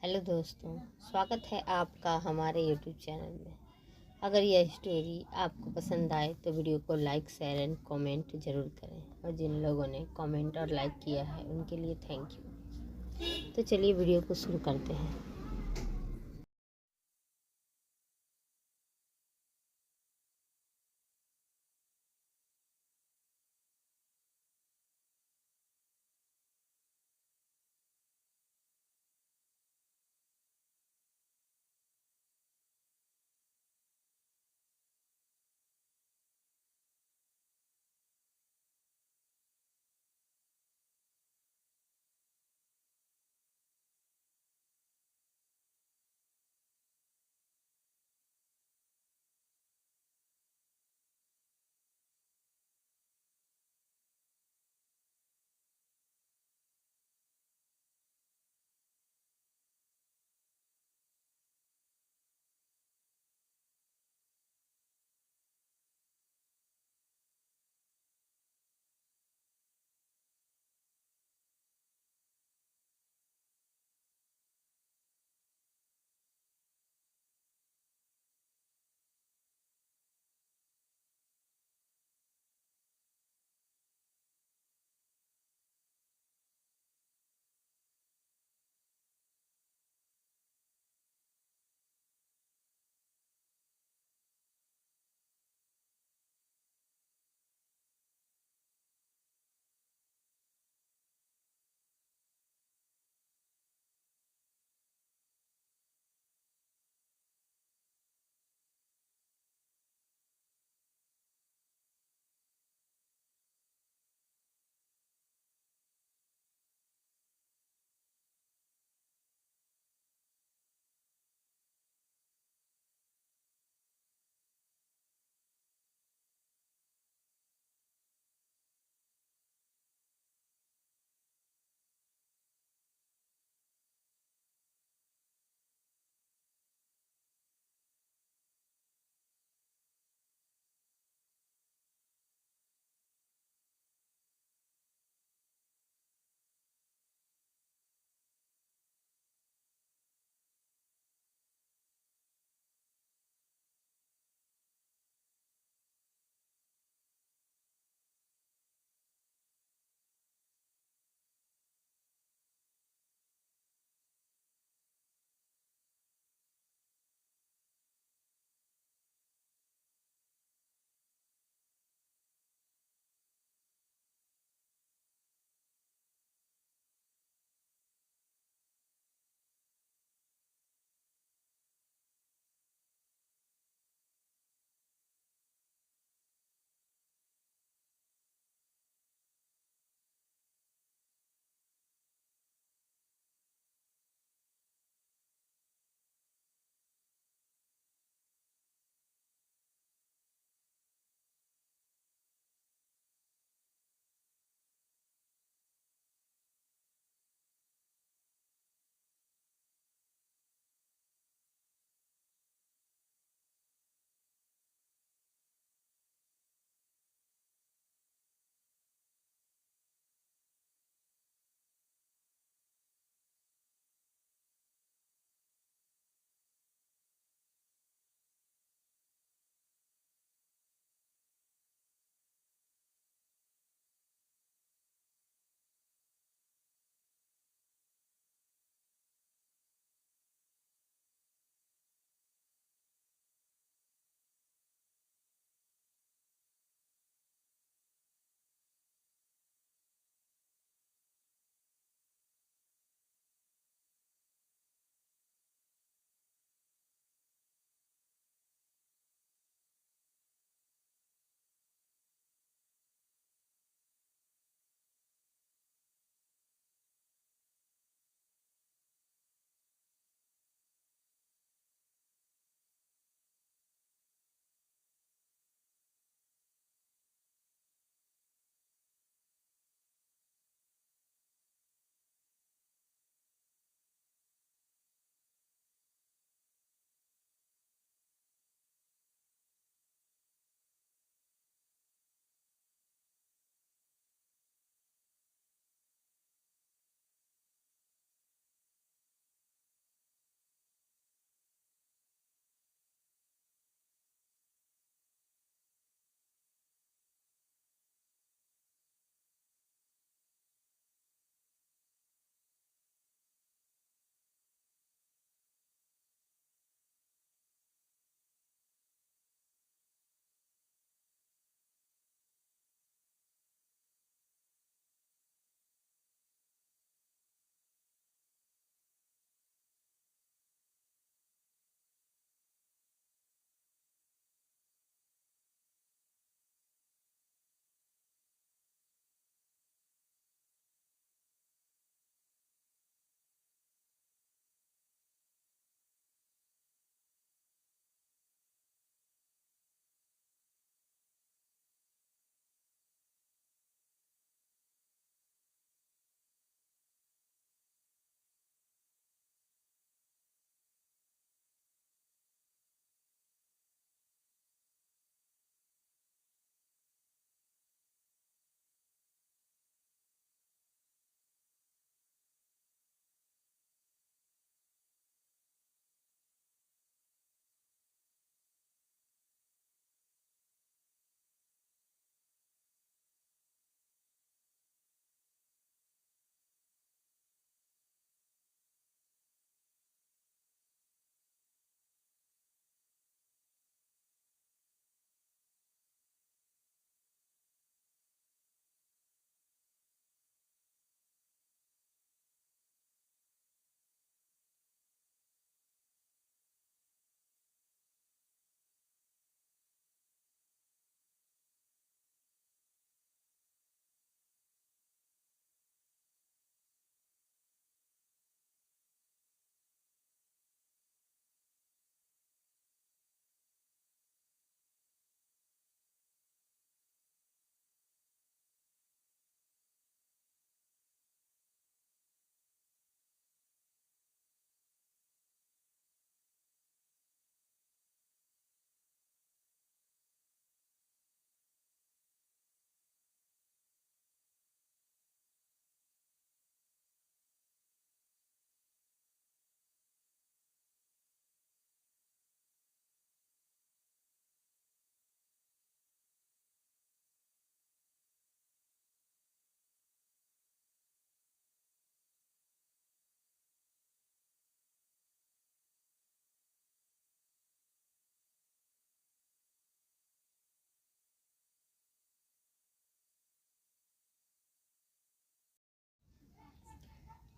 Hello दोस्तों, स्वागत है आपका हमारे यूट्यूब चैनल में। अगर यह स्टोरी आपको पसंद आए तो वीडियो को लाइक, शेयर एंड कमेंट ज़रूर करें। और जिन लोगों ने कमेंट और लाइक किया है उनके लिए थैंक यू। तो चलिए वीडियो को शुरू करते हैं।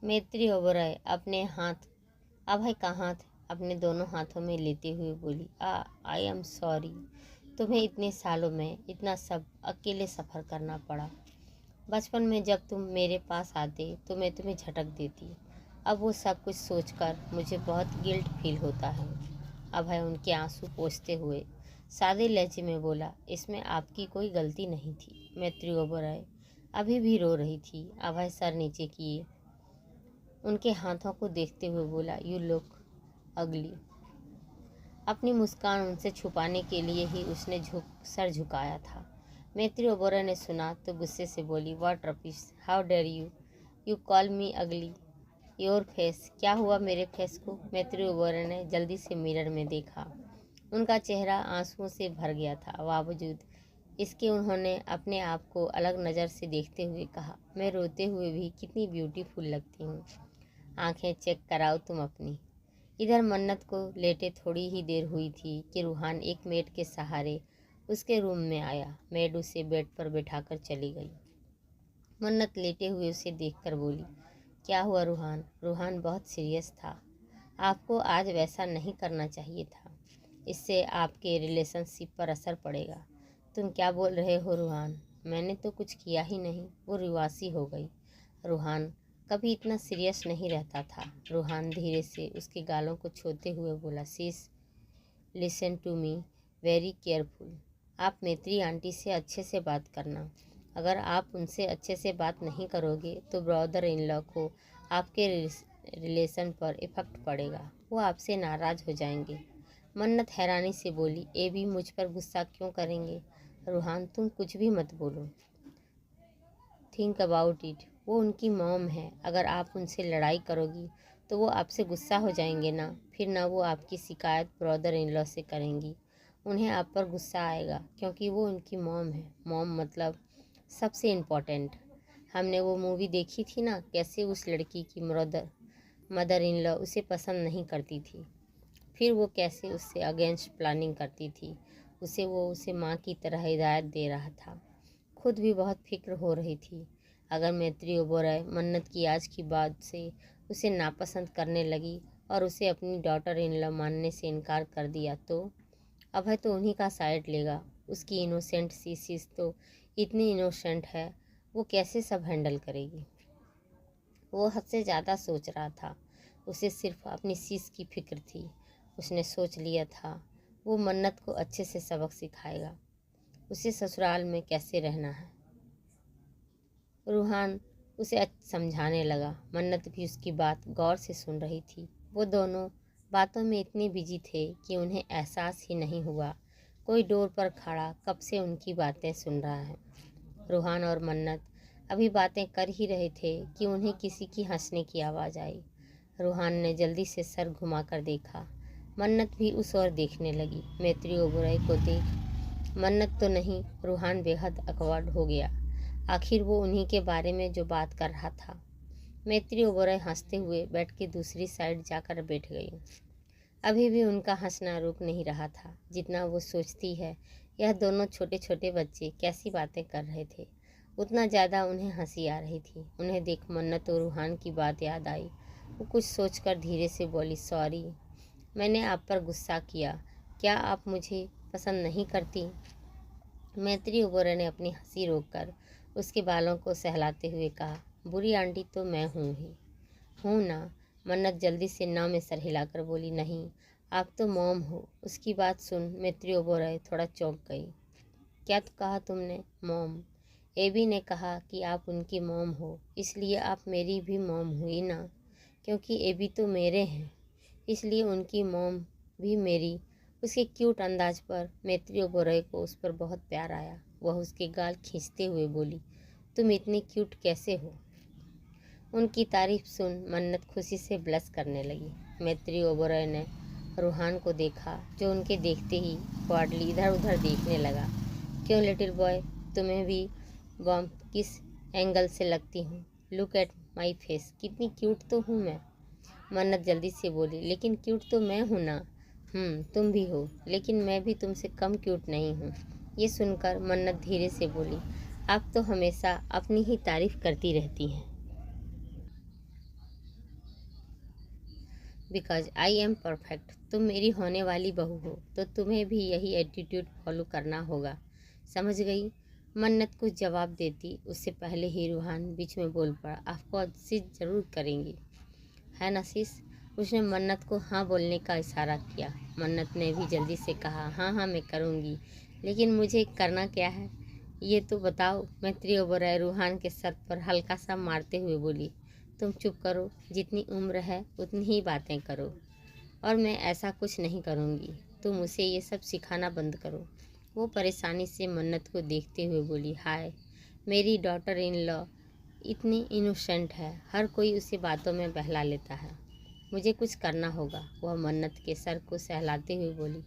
मैत्री ओबराय अपने हाथ अभय का हाथ अपने दोनों हाथों में लेते हुए बोली, आई एम सॉरी, तुम्हें इतने सालों में इतना सब अकेले सफ़र करना पड़ा। बचपन में जब तुम मेरे पास आते तो मैं तुम्हें झटक देती। अब वो सब कुछ सोचकर मुझे बहुत गिल्ट फील होता है। अभय उनके आंसू पोंछते हुए सादे लहजे में बोला, इसमें आपकी कोई गलती नहीं थी। मैत्री ओबराय अभी भी रो रही थी। अभय सर नीचे किए उनके हाथों को देखते हुए बोला, यू लुक अगली। अपनी मुस्कान उनसे छुपाने के लिए ही उसने सर झुकाया था। मैत्री ओबराय ने सुना तो गुस्से से बोली, what rubbish, how dare you call me ugly, your face, क्या हुआ मेरे फेस को। मैत्री ओबराय ने जल्दी से मिरर में देखा। उनका चेहरा आंसुओं से भर गया था। बावजूद इसके उन्होंने अपने आप को अलग नज़र से देखते हुए कहा, मैं रोते हुए भी कितनी ब्यूटीफुल लगती हूँ। आंखें चेक कराओ तुम अपनी। इधर मन्नत को लेटे थोड़ी ही देर हुई थी कि रूहान एक मेड के सहारे उसके रूम में आया। मेड उसे बेड पर बैठाकर चली गई। मन्नत लेटे हुए उसे देखकर बोली, क्या हुआ रूहान। रूहान बहुत सीरियस था। आपको आज वैसा नहीं करना चाहिए था, इससे आपके रिलेशनशिप पर असर पड़ेगा। तुम क्या बोल रहे हो रूहान, मैंने तो कुछ किया ही नहीं। वो रिवासी हो गई। रूहान कभी इतना सीरियस नहीं रहता था। रूहान धीरे से उसके गालों को छूते हुए बोला, sis listen to me very careful. आप मैत्री आंटी से अच्छे से बात करना। अगर आप उनसे अच्छे से बात नहीं करोगे तो ब्रदर इन लॉ को आपके रिलेशन पर इफेक्ट पड़ेगा। वो आपसे नाराज़ हो जाएंगे। मन्नत हैरानी से बोली, ए भी मुझ पर गुस्सा क्यों करेंगे। रूहान तुम कुछ भी मत बोलो। थिंक अबाउट इट, वो उनकी मॉम है। अगर आप उनसे लड़ाई करोगी तो वो आपसे गुस्सा हो जाएंगे ना। फिर ना वो आपकी शिकायत ब्रदर इन लॉ से करेंगी। उन्हें आप पर गुस्सा आएगा क्योंकि वो उनकी मॉम है। मॉम मतलब सबसे इम्पोर्टेंट। हमने वो मूवी देखी थी ना, कैसे उस लड़की की मदर इन लॉ उसे पसंद नहीं करती थी। फिर वो कैसे उससे अगेंस्ट प्लानिंग करती थी। उसे माँ की तरह हिदायत दे रहा था। खुद भी बहुत फिक्र हो रही थी। अगर मैत्री ओबराय मन्नत की आज की बात से उसे नापसंद करने लगी और उसे अपनी डॉटर इन लॉ मानने से इनकार कर दिया तो अभय तो उन्हीं का साइड लेगा। उसकी इनोसेंट सी चीज़ तो इतनी इनोसेंट है, वो कैसे सब हैंडल करेगी। वो हद से ज़्यादा सोच रहा था। उसे सिर्फ अपनी चीज़ की फिक्र थी। उसने सोच लिया था वो मन्नत को अच्छे से सबक सिखाएगा, उसे ससुराल में कैसे रहना है। रूहान उसे समझाने लगा। मन्नत भी उसकी बात गौर से सुन रही थी। वो दोनों बातों में इतने बिजी थे कि उन्हें एहसास ही नहीं हुआ कोई डोर पर खड़ा कब से उनकी बातें सुन रहा है। रूहान और मन्नत अभी बातें कर ही रहे थे कि उन्हें किसी की हंसने की आवाज़ आई। रूहान ने जल्दी से सर घुमाकर देखा। मन्नत भी उस ओर देखने लगी। मैत्री ओबराय को देख मन्नत तो नहीं, रूहान बेहद अकवर्ड हो गया। आखिर वो उन्हीं के बारे में जो बात कर रहा था। मैत्री ओबराय हंसते हुए बेड की दूसरी साइड जाकर बैठ गई। अभी भी उनका हंसना रुक नहीं रहा था। जितना वो सोचती है यह दोनों छोटे छोटे बच्चे कैसी बातें कर रहे थे, उतना ज़्यादा उन्हें हंसी आ रही थी। उन्हें देख मन्नत और रूहान की बात याद आई। वो कुछ सोचकर धीरे से बोली, सॉरी, मैंने आप पर गुस्सा किया। क्या आप मुझे पसंद नहीं करती। मैत्री ओबराय ने अपनी हंसी रोककर उसके बालों को सहलाते हुए कहा, बुरी आंटी तो मैं हूँ ना। मन्नत जल्दी से ना में सर हिलाकर बोली, नहीं, आप तो मॉम हो। उसकी बात सुन मैत्री ओबराय थोड़ा चौंक गई। क्या तो कहा तुमने, मॉम। एबी ने कहा कि आप उनकी मॉम हो, इसलिए आप मेरी भी मॉम हुई ना। क्योंकि एबी तो मेरे हैं, इसलिए उनकी मॉम भी मेरी। उसके क्यूट अंदाज पर मैत्री ओबराय को उस पर बहुत प्यार आया। वह उसके गाल खींचते हुए बोली, तुम इतनी क्यूट कैसे हो। उनकी तारीफ सुन मन्नत खुशी से ब्लश करने लगी। मैत्री ओबराय ने रूहान को देखा, जो उनके देखते ही क्वाडली इधर उधर देखने लगा। क्यों लिटिल बॉय, तुम्हें भी बॉम किस एंगल से लगती हूँ। लुक एट माई फेस, कितनी क्यूट तो हूँ मैं। मन्नत जल्दी से बोली, लेकिन क्यूट तो मैं हूँ ना। तुम भी हो, लेकिन मैं भी तुमसे कम क्यूट नहीं हूँ। ये सुनकर मन्नत धीरे से बोली, आप तो हमेशा अपनी ही तारीफ करती रहती हैं। Because I am perfect. तुम मेरी होने वाली बहू हो तो तुम्हें भी यही एटीट्यूड फॉलो करना होगा, समझ गई? मन्नत कुछ जवाब देती उससे पहले ही रूहान बीच में बोल पड़ा, आपको शीश ज़रूर करेंगी है ना शीश? उसने मन्नत को हाँ बोलने का इशारा किया। मन्नत ने भी जल्दी से कहा, हाँ हाँ मैं करूँगी, लेकिन मुझे करना क्या है ये तो बताओ। मैत्री ओबराय रूहान के सर पर हल्का सा मारते हुए बोली, तुम चुप करो, जितनी उम्र है उतनी ही बातें करो, और मैं ऐसा कुछ नहीं करूँगी। तुम उसे ये सब सिखाना बंद करो। वो परेशानी से मन्नत को देखते हुए बोली, हाय मेरी डॉटर इन लॉ इतनी इनोसेंट है, हर कोई उसे बातों में बहला लेता है, मुझे कुछ करना होगा। वह मन्नत के सर को सहलाते हुए बोली,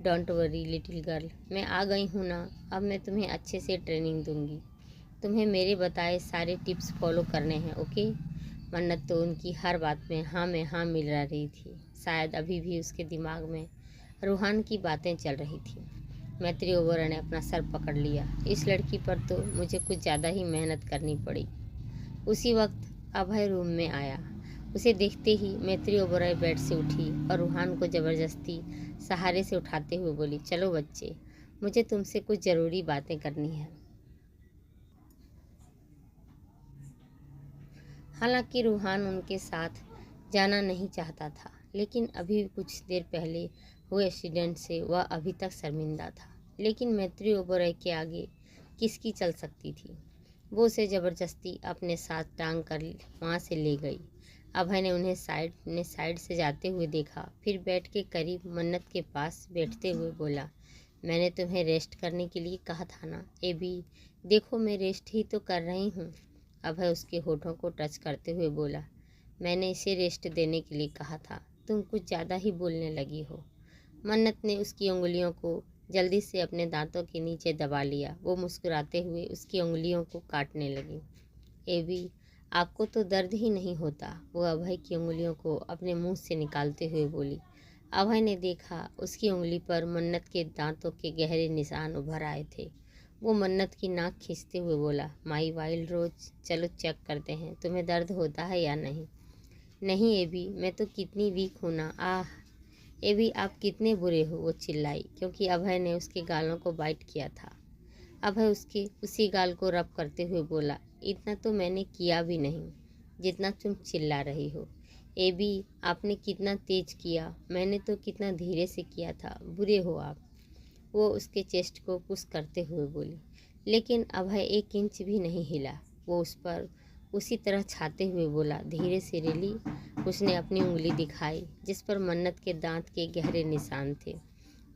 डोंट वरी लिटिल गर्ल, मैं आ गई हूँ ना, अब मैं तुम्हें अच्छे से ट्रेनिंग दूंगी। तुम्हें मेरे बताए सारे टिप्स फॉलो करने हैं, ओके? मन्नत तो उनकी हर बात में हाँ मिल रही थी। शायद अभी भी उसके दिमाग में रूहान की बातें चल रही थी। मैत्री ओबराय ने अपना सर पकड़ लिया, इस लड़की पर तो मुझे कुछ ज़्यादा ही मेहनत करनी पड़ी। उसी वक्त अभय रूम में आया। उसे देखते ही मैत्री ओबराय बेड से उठी और रूहान को ज़बरदस्ती सहारे से उठाते हुए बोली, चलो बच्चे, मुझे तुमसे कुछ ज़रूरी बातें करनी है। हालांकि रूहान उनके साथ जाना नहीं चाहता था, लेकिन अभी कुछ देर पहले हुए एक्सीडेंट से वह अभी तक शर्मिंदा था। लेकिन मैत्री ओबराय के आगे किसकी चल सकती थी? वो उसे ज़बरदस्ती अपने साथ टांग कर वहाँ से ले गई। अभय ने उन्हें साइड से जाते हुए देखा, फिर बेड के करीब मन्नत के पास बैठते हुए बोला, मैंने तुम्हें रेस्ट करने के लिए कहा था ना एबी, देखो मैं रेस्ट ही तो कर रही हूँ। अभय उसके होठों को टच करते हुए बोला, मैंने इसे रेस्ट देने के लिए कहा था, तुम कुछ ज़्यादा ही बोलने लगी हो। मन्नत ने उसकी उंगलियों को जल्दी से अपने दांतों के नीचे दबा लिया। वो मुस्कुराते हुए उसकी उंगलियों को काटने लगी। एबी, आपको तो दर्द ही नहीं होता, वो अभय की उंगलियों को अपने मुंह से निकालते हुए बोली। अभय ने देखा उसकी उंगली पर मन्नत के दांतों के गहरे निशान उभर आए थे। वो मन्नत की नाक खींचते हुए बोला, माई वाइल्ड रोज, चलो चेक करते हैं तुम्हें दर्द होता है या नहीं। नहीं एबी, मैं तो कितनी वीक हूँ ना, आह एबी आप कितने बुरे हो, वो चिल्लाई, क्योंकि अभय ने उसके गालों को बाइट किया था। अभय उसके उसी गाल को रब करते हुए बोला, इतना तो मैंने किया भी नहीं जितना तुम चिल्ला रही हो। एबी आपने कितना तेज किया, मैंने तो कितना धीरे से किया था, बुरे हो आप। वो उसके चेस्ट को पुश करते हुए बोली। लेकिन अभय 1 इंच भी नहीं हिला। वो उस पर उसी तरह छाते हुए बोला, धीरे से रिली। उसने अपनी उंगली दिखाई जिस पर मन्नत के दांत के गहरे निशान थे।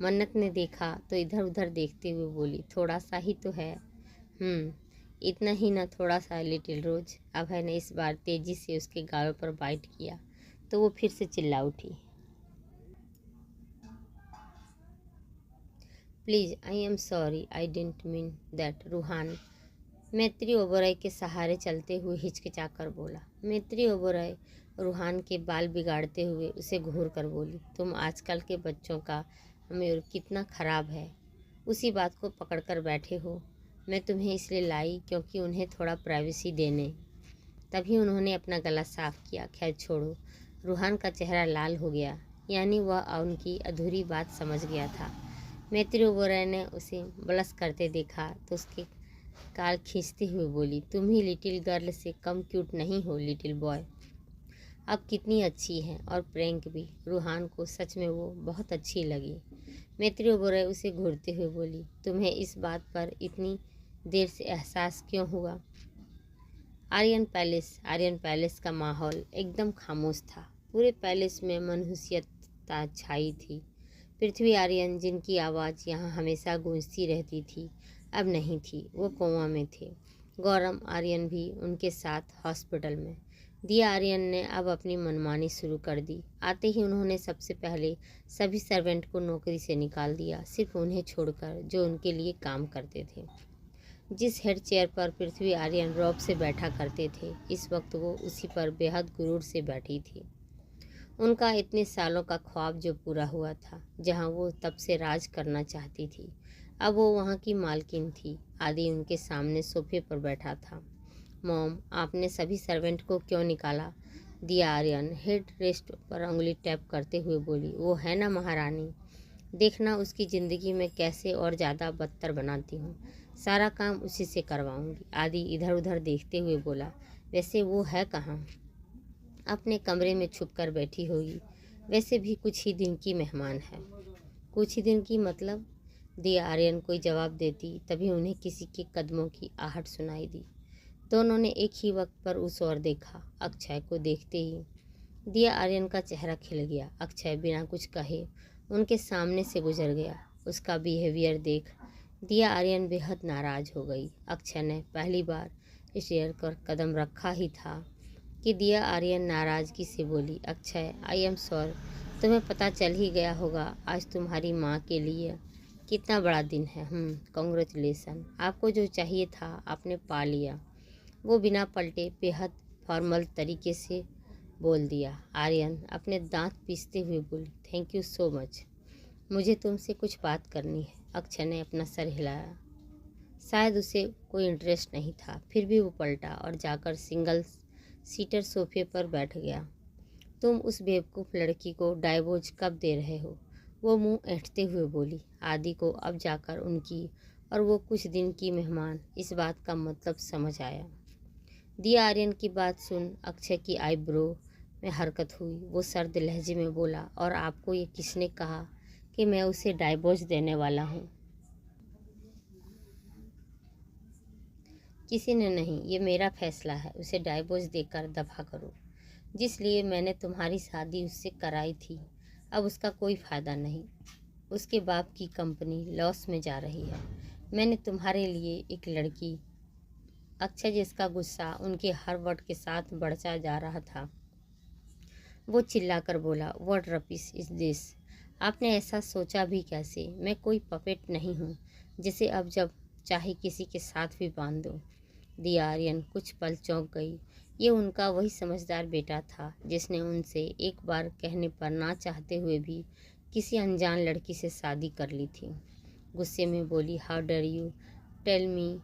मन्नत ने देखा तो इधर उधर देखते हुए बोली, थोड़ा सा ही तो है। इतना ही ना, थोड़ा सा लिटिल रोज। अभय ने इस बार तेजी से उसके गालों पर बाइट किया तो वो फिर से चिल्ला उठी, please I am sorry, I didn't mean that. Ruhan Maitri Oberoi के सहारे चलते हुए हिचकिचा कर बोला। मैत्री ओबराय रूहान के बाल बिगाड़ते हुए उसे घूर कर बोली, तुम आजकल के बच्चों का मूड कितना ख़राब है, उसी बात को पकड़ कर बैठे हो। मैं तुम्हें इसलिए लाई क्योंकि उन्हें थोड़ा प्राइवेसी देने। तभी उन्होंने अपना गला साफ किया। खैर छोड़ो। रूहान का चेहरा लाल हो गया, यानी वह उनकी अधूरी बात समझ गया था। मैत्री ओबराय ने उसे ब्लश करते देखा तो उसके गाल खींचते हुए बोली, तुम ही लिटिल गर्ल से कम क्यूट नहीं हो लिटिल बॉय। अब कितनी अच्छी हैं, और प्रैंक भी। रूहान को सच में वो बहुत अच्छी लगी। मैत्री ओबराय उसे घूरते हुए बोली, तुम्हें इस बात पर इतनी देर से एहसास क्यों हुआ? आर्यन पैलेस का माहौल एकदम खामोश था। पूरे पैलेस में मनहूसियत छाई थी। पृथ्वी आर्यन, जिनकी आवाज़ यहाँ हमेशा गूंजती रहती थी, अब नहीं थी। वो कोमा में थे। गौरव आर्यन भी उनके साथ हॉस्पिटल में। दिया आर्यन ने अब अपनी मनमानी शुरू कर दी। आते ही उन्होंने सबसे पहले सभी सर्वेंट को नौकरी से निकाल दिया, सिर्फ उन्हें छोड़कर जो उनके लिए काम करते थे। जिस हेड चेयर पर पृथ्वी आर्यन रौब से बैठा करते थे, इस वक्त वो उसी पर बेहद गुरूर से बैठी थी। उनका इतने सालों का ख्वाब जो पूरा हुआ था, जहां वो तब से राज करना चाहती थी, अब वो वहां की मालकिन थी। आदि उनके सामने सोफे पर बैठा था। मॉम, आपने सभी सर्वेंट को क्यों निकाला? दिया आर्यन हेड रेस्ट पर उंगली टैप करते हुए बोली, वो है ना महारानी, देखना उसकी ज़िंदगी में कैसे और ज़्यादा बदतर बनाती हूँ। सारा काम उसी से करवाऊँगी। आदि इधर उधर देखते हुए बोला, वैसे वो है कहाँ? अपने कमरे में छुप कर बैठी होगी। वैसे भी कुछ ही दिन की मेहमान है। कुछ ही दिन की मतलब? दिया आर्यन कोई जवाब देती तभी उन्हें किसी के कदमों की आहट सुनाई दी। दोनों ने एक ही वक्त पर उस ओर देखा। अक्षय को देखते ही दिया आर्यन का चेहरा खिल गया। अक्षय बिना कुछ कहे उनके सामने से गुजर गया। उसका बिहेवियर देख दिया आर्यन बेहद नाराज हो गई। अक्षय ने पहली बार स्टेयर पर कदम रखा ही था कि दिया आर्यन नाराज़गी से बोली, अक्षय आई एम सॉरी, तुम्हें पता चल ही गया होगा आज तुम्हारी माँ के लिए कितना बड़ा दिन है। कॉन्ग्रेचुलेसन, आपको जो चाहिए था आपने पा लिया। वो बिना पलटे बेहद फॉर्मल तरीके से बोल दिया। आर्यन अपने दांत पीसते हुए बोली, थैंक यू सो मच, मुझे तुमसे कुछ बात करनी है। अक्षय ने अपना सर हिलाया। शायद उसे कोई इंटरेस्ट नहीं था, फिर भी वो पलटा और जाकर सिंगल सीटर सोफे पर बैठ गया। तुम उस बेवकूफ़ लड़की को डाइवोर्स कब दे रहे हो? वो मुंह ऐंठते हुए बोली। आदि को अब जाकर उनकी और वो कुछ दिन की मेहमान इस बात का मतलब समझ आया। दिया आर्यन की बात सुन अक्षय की आईब्रो में हरकत हुई। वो सर्द लहजे में बोला, और आपको ये किसने कहा कि मैं उसे डाइवोर्स देने वाला हूँ? किसी ने नहीं, ये मेरा फैसला है। उसे डाइवोर्स देकर दफा करो। जिस लिए मैंने तुम्हारी शादी उससे कराई थी, अब उसका कोई फ़ायदा नहीं। उसके बाप की कंपनी लॉस में जा रही है। मैंने तुम्हारे लिए एक लड़की। अक्षय जिसका गुस्सा उनके हर वर्ड के साथ बढ़ता जा रहा था, वो चिल्लाकर बोला, व्हाट रबिश इज दिस? आपने ऐसा सोचा भी कैसे? मैं कोई पपेट नहीं हूँ जिसे अब जब चाहे किसी के साथ भी बांध दो। दिया आर्यन कुछ पल चौंक गई। ये उनका वही समझदार बेटा था जिसने उनसे एक बार कहने पर ना चाहते हुए भी किसी अनजान लड़की से शादी कर ली थी। गुस्से में बोली, how dare you tell me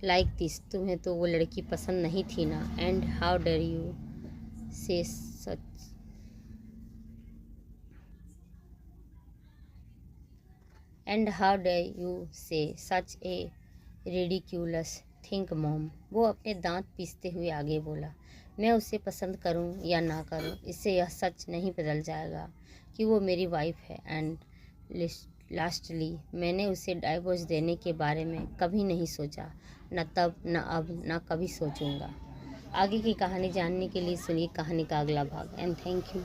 like this? तुम्हें तो वो लड़की पसंद नहीं थी ना? एंड हाउ डर यू से such and how dare you से सच ए रिडिक्यूलस थिंक मॉम? वो अपने दांत पीसते हुए आगे बोला, मैं उसे पसंद करूं या ना करूं, इससे यह सच नहीं बदल जाएगा कि वो मेरी वाइफ है। एंड लास्टली मैंने उसे डाइवोर्स देने के बारे में कभी नहीं सोचा, न तब, न अब, न कभी सोचूंगा। आगे की कहानी जानने के लिए सुनिए कहानी का अगला भाग। And thank you.